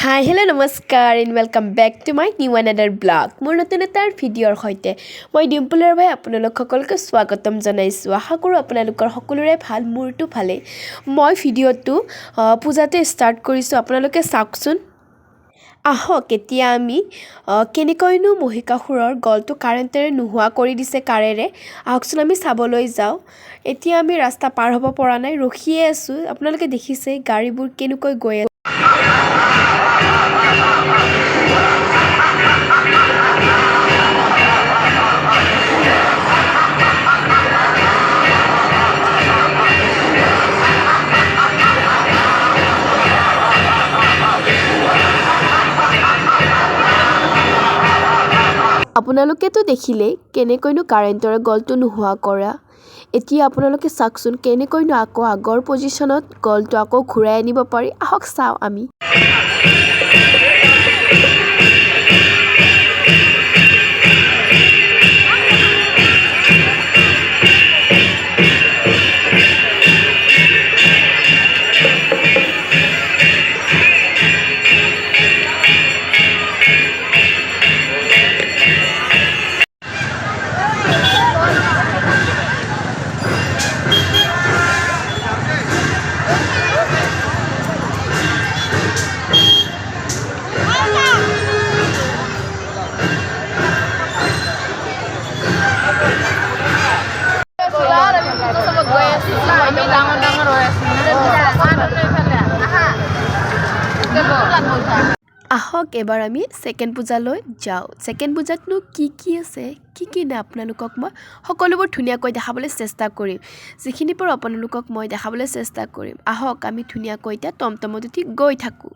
Hi, hello, namaskar and welcome back to my new another blog. মোৰ নতুন এটা ভিডিঅ'ৰ সৈতে মই ডিম্পলৰ ভাই আপোনালোক সকলোকে স্বাগতম জনাইছো। আশা কৰো আপোনালোকৰ সকলোৰে ভাল মোৰটো ভালে। মই ভিডিঅ'টো পূজাতে ষ্টাৰ্ট কৰিছো আপোনালোকে চাওকচোন। আহক এতিয়া আমি কেনেকৈনো মহিকাসুৰৰ গলটো কাৰেণ্টেৰে নোহোৱা কৰি দিছে কাৰেৰে আহকচোন আমি চাবলৈ যাওঁ। এতিয়া আমি ৰাস্তা পাৰ হ'ব পৰা নাই ৰখিয়ে আছো আপোনালোকে দেখিছে গাড়ীবোৰ কেনেকৈ গৈ আছে। আপোনালোকেতো দেখিলে কেনেকৈনো কাৰেণ্টৰ গলটো নোহোৱা কৰা এতিয়া আপোনালোকে চাওকচোন কেনেকৈনো আকৌ আগৰ পজিশনত গলটো আকৌ ঘূৰাই আনিব পাৰি আহক চাও আমি আহক এবাৰ আমি সেকেন্ড পূজালৈ যাও সেকেন্ড পূজাতনো কি আছে কি না আপোনালোকক মই সকলোবোৰ ধুনিয়াকৈ দেখাবলৈ চেষ্টা কৰিম যিখিনি পৰ আপোনালোকক মই দেখাবলৈ চেষ্টা কৰিম আহক আমি ধুনিয়াকৈ এতিয়া টমটমত উঠি গৈ থাকো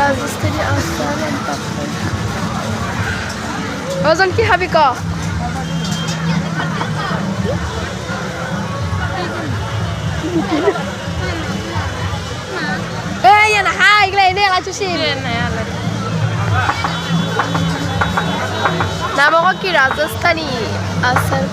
Raজস্থানী আচার and পাপড় ওজন কি খাবি ক এই না হাই গলে নে লাচুছি নাম কি রাজস্থানী আচার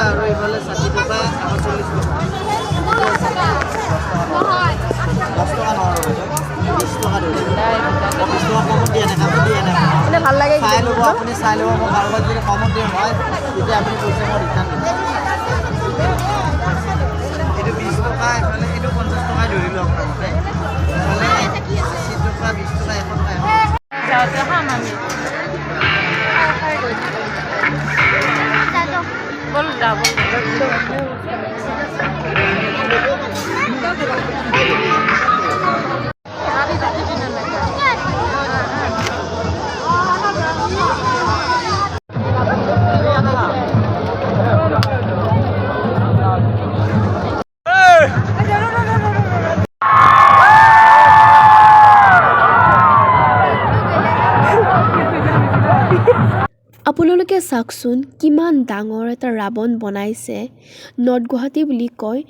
আৰু এইফালে 60 টকা 40 টকা ভাল লাগে চাই ল'ব আপুনি চাই ল'ব মই কাৰোবাক যদি কমত দিম হয় তেতিয়া আপুনি পইচা মই ৰিটাৰ্ণ দিম এইটো 20 টকা এইফালে এইটো 50 টকা ধৰিলোঁ আপোনাৰ মতে এইফালে 80 টকা 20 টকা 1 টকা যাওঁতে খাম আমি বল যাব আপোনালোকে চাওকচোন কিমান ডাঙৰ এটা ৰাৱণ বনাইছে নৰ্থ গুৱাহাটী বুলি কয়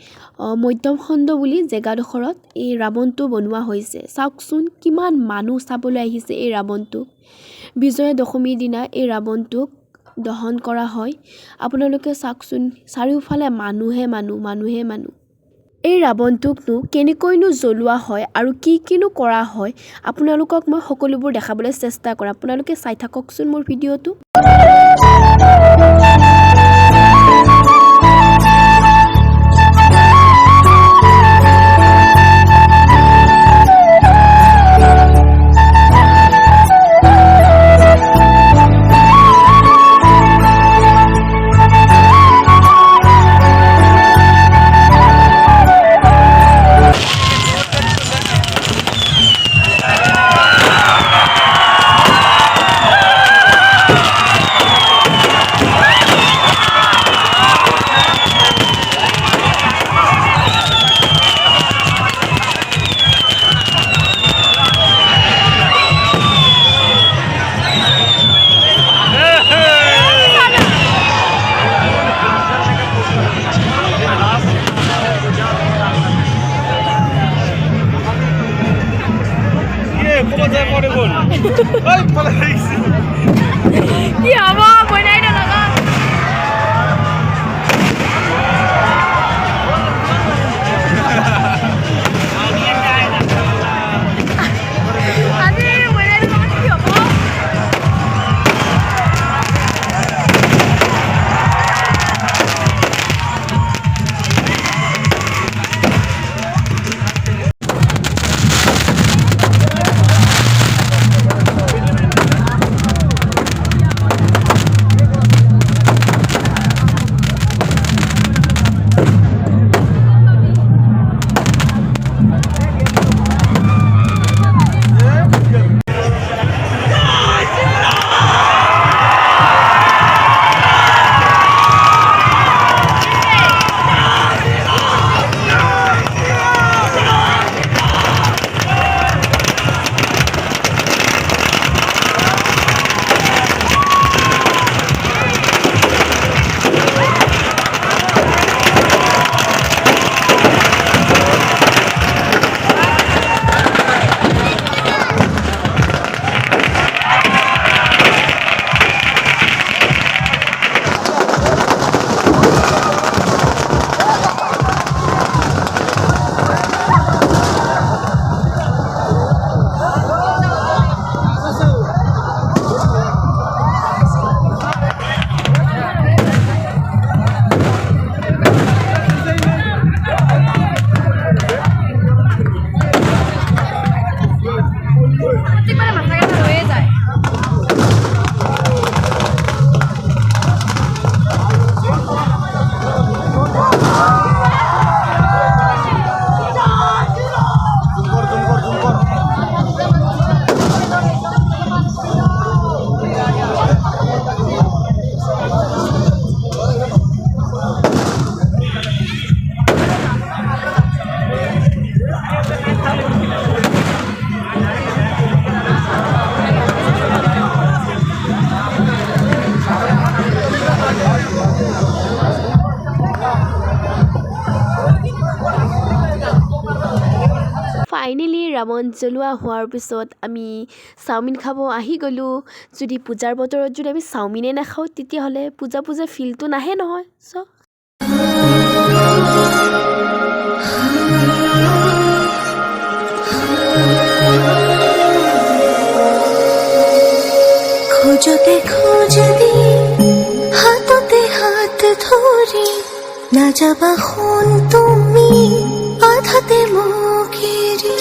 মধ্যম খণ্ড বুলি জেগাডোখৰত এই ৰাৱণটো বনোৱা হৈছে চাওকচোন কিমান মানুহ চাবলৈ আহিছে এই ৰাৱণটোক বিজয়া দশমীৰ দিনা এই ৰাৱণটোক দহন কৰা হয় আপোনালোকে চাওকচোন চাৰিওফালে মানুহে মানুহ এই ৰাৱণটোকনো কেনেকৈনো জ্বলোৱা হয় আৰু কিনো কৰা হয় আপোনালোকক মই সকলোবোৰ দেখাবলৈ চেষ্টা কৰিম আপোনালোকে চাই থাককচোন মোৰ ভিডিঅ'টো কি হ'ব বনাই নলগা ফাইনেলি ৰাৱণ জ্বলোৱা হোৱাৰ পিছত আমি চাওমিন খাব আহি গ'লোঁ যদি পূজাৰ বতৰত যদি আমি চাওমিনে নাখাওঁ তেতিয়াহ'লে পূজা ফিলটো নাহে নহয় চ' খোঁজতে খোঁজ দি হাততে হাত ধৰি নাযাবা সোণ তুমি আধাতে মোক এৰি